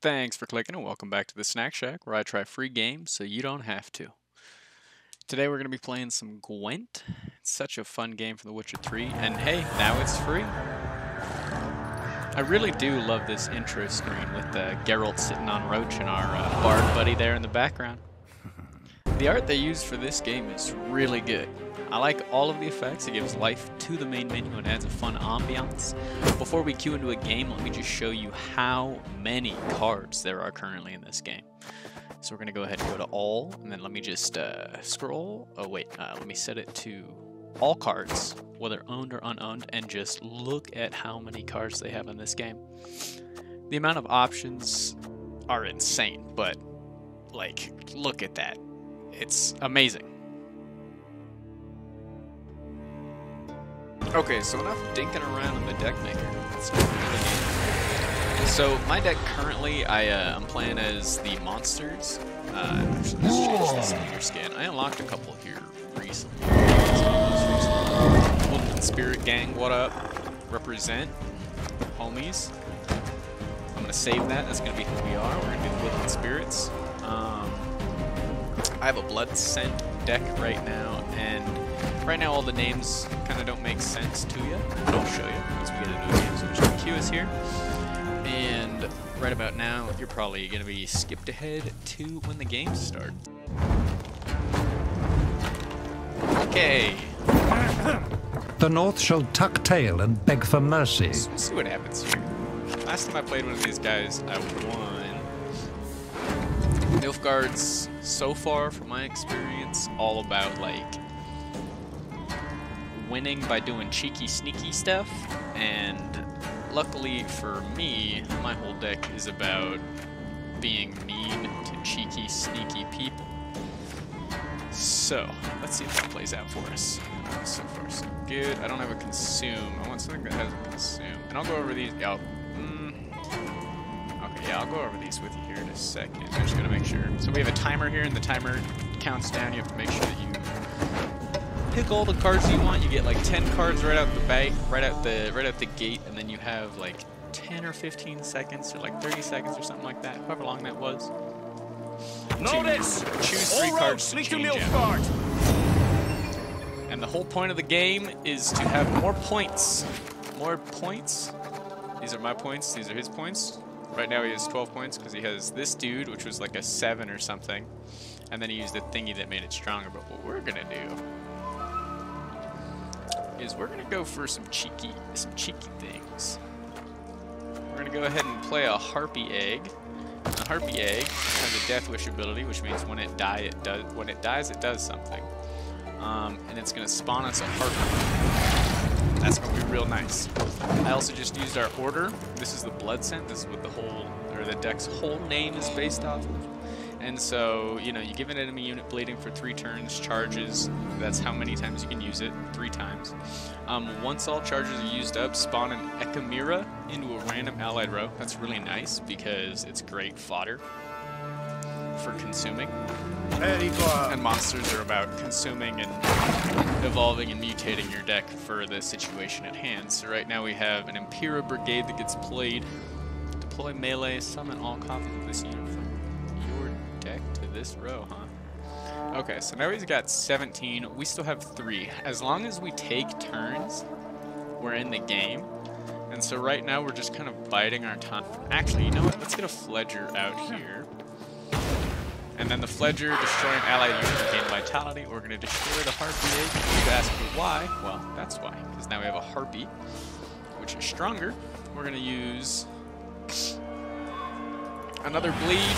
Thanks for clicking and welcome back to the Snack Shack, where I try free games so you don't have to. Today we're going to be playing some Gwent. It's such a fun game for The Witcher 3, and hey, now it's free. I really do love this intro screen with Geralt sitting on Roach and our bard buddy there in the background. The art they used for this game is really good. I like all of the effects. It gives life to the main menu and adds a fun ambiance. Before we queue into a game, let me just show you how many cards there are currently in this game. So we're going to go ahead and go to all, and then let me just scroll. Oh wait, let me set it to all cards, whether owned or unowned, and just look at how many cards they have in this game. The amount of options are insane, but like, look at that. It's amazing. Okay, so enough dinking around in the deck maker. Let's get into the game. So my deck currently, I'm playing as the monsters. Actually, let's change this leader skin. I unlocked a couple here recently. Woodland Spirit Gang, what up? Represent, homies. I'm gonna save that. That's gonna be who we are. We're gonna do the Woodland Spirits. I have a Blood Scent deck right now, and right now all the names kind of don't make sense to you, but I'll show you once we get into the game. So just queue us here, and right about now you're probably going to be skipped ahead to when the game starts. Okay. The North shall tuck tail and beg for mercy. So we'll see what happens here. Last time I played one of these guys, I won. Nilfgaard's, so far from my experience, all about like winning by doing cheeky, sneaky stuff, and luckily for me, my whole deck is about being mean to cheeky, sneaky people. So, let's see if that plays out for us. So far, so good. I don't have a consume. I want something that has a consume. And I'll go over these. Okay, yeah, I'll go over these with you here in a second. I'm just gonna make sure. So we have a timer here, and the timer counts down. You have to make sure that you pick all the cards you want. You get like 10 cards right out the bag, right out the gate, and then you have like 10 or 15 seconds, or like 30 seconds, or something like that, however long that was. Notice! Choose 3 cards to change out. And the whole point of the game is to have more points. More points. These are my points. These are his points. Right now he has 12 points because he has this dude, which was like a 7 or something, and then he used the thingy that made it stronger. But what we're gonna do is we're gonna go for some cheeky things. We're gonna go ahead and play a Harpy Egg. The Harpy Egg has a Death Wish ability, which means when it dies, it does something. And it's gonna spawn us a Harpy. That's gonna be real nice. I also just used our order. This is the Blood Scent. This is what the deck's whole name is based off of. And so, you know, you give an enemy unit bleeding for 3 turns, charges. That's how many times you can use it, 3 times. Once all charges are used up, spawn an Echimera into a random allied row. That's really nice because it's great fodder for consuming. And monsters are about consuming and evolving and mutating your deck for the situation at hand. So right now we have an Impera Brigade that gets played. Deploy melee, summon all copies of this unit from your deck to this row, huh? Okay, so now he's got 17. We still have 3. As long as we take turns, we're in the game. And so right now we're just kind of biding our time. Actually, you know what? Let's get a Fledger out here. And then the Fledger, destroying allied units, gain vitality. We're going to destroy the Harpy Egg. If you ask me why, well, that's why. Because now we have a Harpy, which is stronger. We're going to use another Bleed.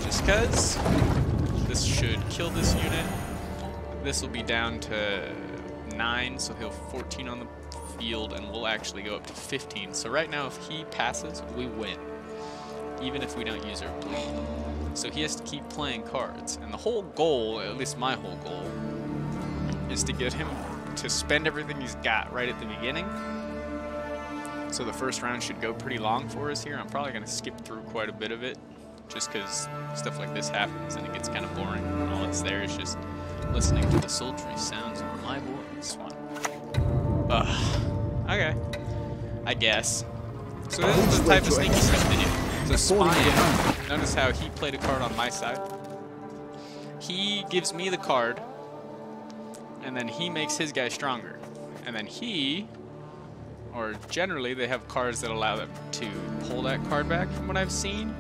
Just because. This should kill this unit. This will be down to 9, so he'll 14 on the field, and we'll actually go up to 15. So right now, if he passes, we win. Even if we don't use our Bleed. So he has to keep playing cards. And the whole goal, at least my whole goal, is to get him to spend everything he's got right at the beginning. So the first round should go pretty long for us here. I'm probably going to skip through quite a bit of it, just because stuff like this happens and it gets kind of boring. And all that's there is just listening to the sultry sounds of my voice. Okay. I guess. So this is the type of sneaky stuff to do. So spying, notice how he played a card on my side. He gives me the card, and then he makes his guy stronger. And then he, or generally they have cards that allow them to pull that card back from what I've seen.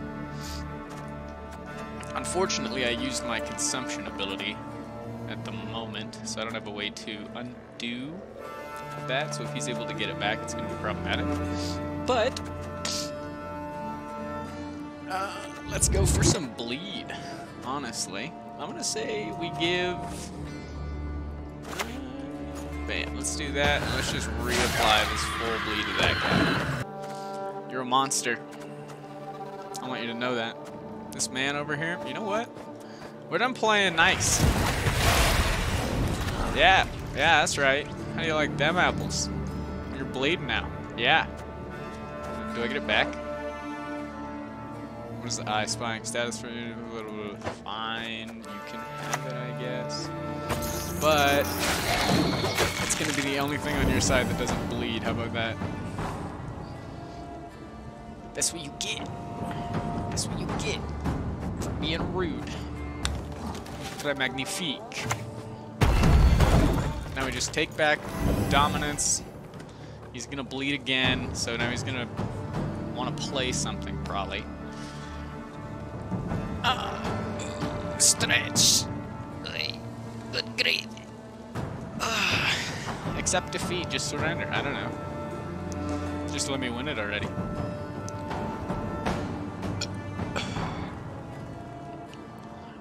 Unfortunately, I used my consumption ability at the moment, so I don't have a way to undo that. So if he's able to get it back, it's going to be problematic. But let's go for some bleed, honestly. I'm going to say we give... bam, let's do that, and let's just reapply this full bleed to that guy. You're a monster. I want you to know that. This man over here, you know what? We're done playing nice. Yeah, that's right. How do you like them apples? You're bleeding now. Yeah. Do I get it back? What is the eye spying status for you? Fine, you can have it, I guess. But it's gonna be the only thing on your side that doesn't bleed. How about that? That's what you get. That's what you get for being rude. Très magnifique. Now we just take back dominance. He's gonna bleed again, so now he's gonna want to play something probably. Stretch. Good grief. Accept defeat, just surrender. I don't know. Just let me win it already.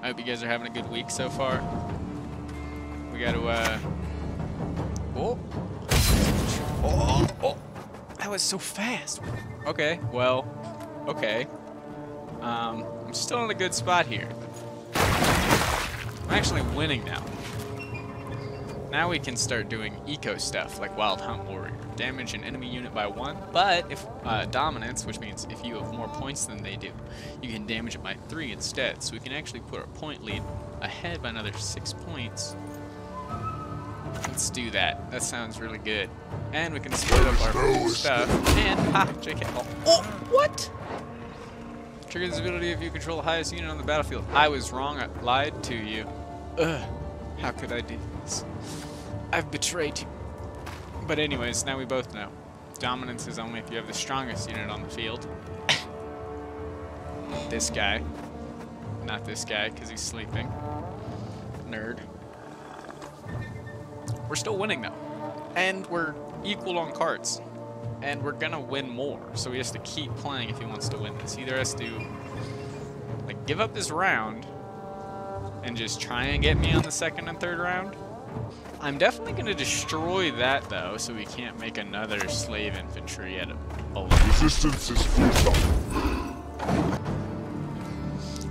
I hope you guys are having a good week so far. We got to, oh, that was so fast. Okay, well, okay. I'm still in a good spot here. I'm actually winning now. Now we can start doing eco stuff like Wild Hunt Warrior. Damage an enemy unit by 1, but if dominance, which means if you have more points than they do, you can damage it by 3 instead. So we can actually put our point lead ahead by another 6 points. Let's do that. That sounds really good. And we can split up our stuff. And JK. Oh, what? Trigger this ability if you control the highest unit on the battlefield. I was wrong. I lied to you. Ugh. How could I do this? I've betrayed you. But anyways, now we both know. Dominance is only if you have the strongest unit on the field. This guy. Not this guy, because he's sleeping. Nerd. We're still winning, though. And we're equal on cards. And we're gonna win more. So he has to keep playing if he wants to win this. He either has to, like, give up this round and just try and get me on the second and third round. I'm definitely going to destroy that, though, so we can't make another slave infantry out of bullets. Resistance is futile.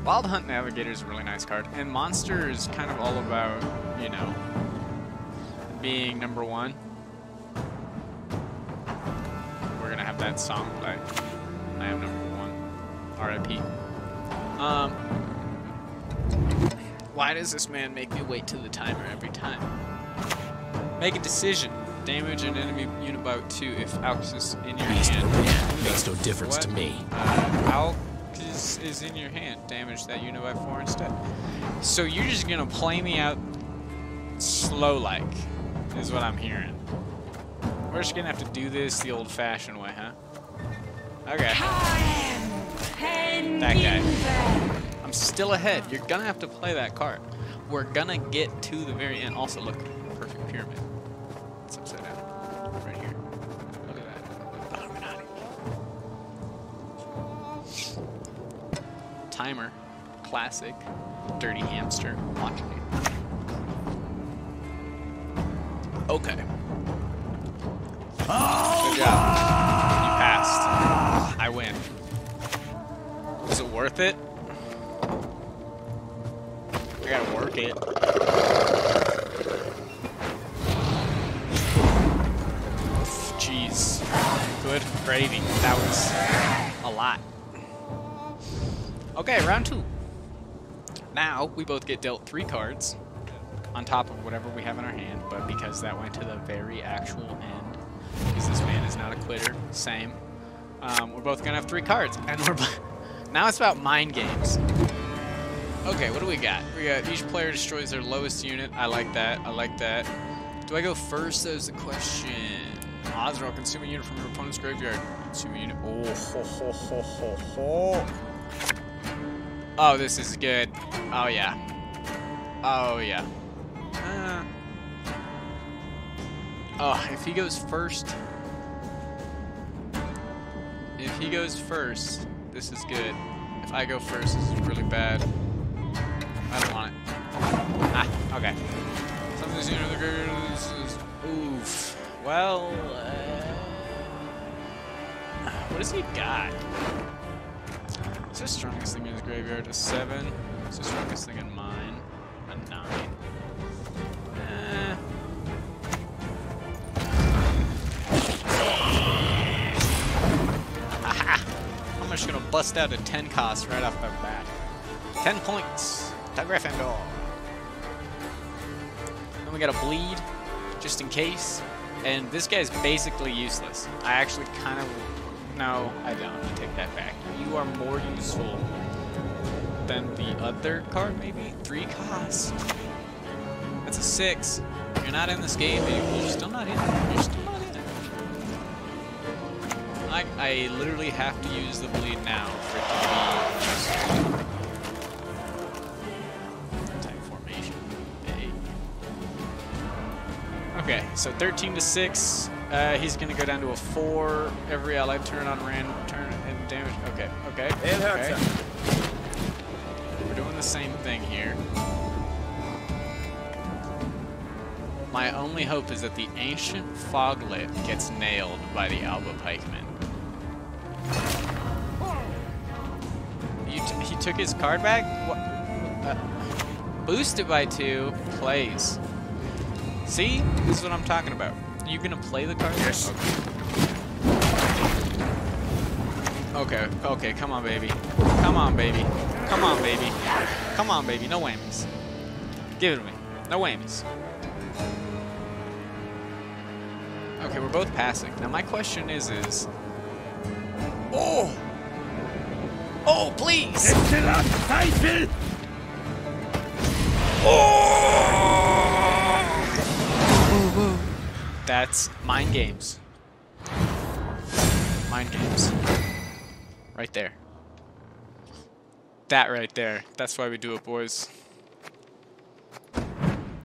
Wild Hunt Navigator is a really nice card, and Monster is kind of all about, you know, being #1. We're going to have that song play. I am #1. R.I.P. Why does this man make me wait till the timer every time? Make a decision. Damage an enemy unit by 2 if Alx is in your hand. Makes no difference to me. Alx is in your hand. Damage that unit by 4 instead. So you're just gonna play me out slow-like, is what I'm hearing. We're just gonna have to do this the old-fashioned way, huh? Okay. That guy. I'm still ahead. You're gonna have to play that card. We're gonna get to the very end. Also, look, perfect pyramid. It's upside down. Right here. Look at that. Illuminati. Timer. Classic. Dirty hamster. Watch me. Okay. Good job. You passed. I win. Was it worth it? I gotta work it. Jeez. Good gravy. That was a lot. Okay, round 2. Now, we both get dealt 3 cards on top of whatever we have in our hand, but because that went to the very actual end, because this man is not a quitter, same, we're both gonna have 3 cards, and Now it's about mind games. Okay, what do we got? We got each player destroys their lowest unit. I like that. I like that. Do I go first? That was the question. Odds are I'll consume a unit from your opponent's graveyard. Consume a unit. Oh, ho, ho, ho, ho, ho. Oh, this is good. Oh, yeah. Oh, yeah. Oh, if he goes first. If he goes first, this is good. If I go first, this is really bad. I don't want it. Ah, okay. Something's in the graveyard. Oof. Well, what does he got? What's the strongest thing in his graveyard? A 7. What's the strongest thing in mine? A 9. I'm just gonna bust out a 10 cost right off the bat. 10 points to Gryffindor. Then we got a bleed, just in case. And this guy's basically useless. I actually kind of... No, I don't. I take that back. You are more useful than the other card, maybe? 3 cost. That's a 6. You're not in this game, baby. You're still not in it. You're still not in it. I literally have to use the bleed now for it to be useful. Type formation. Big. Okay, so 13 to 6. He's gonna go down to a 4 every allied turn on random turn and damage. Okay, okay. It hurts okay. him. We're doing the same thing here. My only hope is that the ancient foglet gets nailed by the Alba pikeman. He took his card back? What? Boosted by 2 plays. See? This is what I'm talking about. Are you gonna play the card? Yes. Okay. Okay, come on, baby. Come on, baby. Come on, baby. Come on, baby. No whammies. Give it to me. No whammies. Okay, we're both passing. Now my question is... Oh! Oh, please! Oh! That's mind games. Mind games. Right there. That right there. That's why we do it, boys.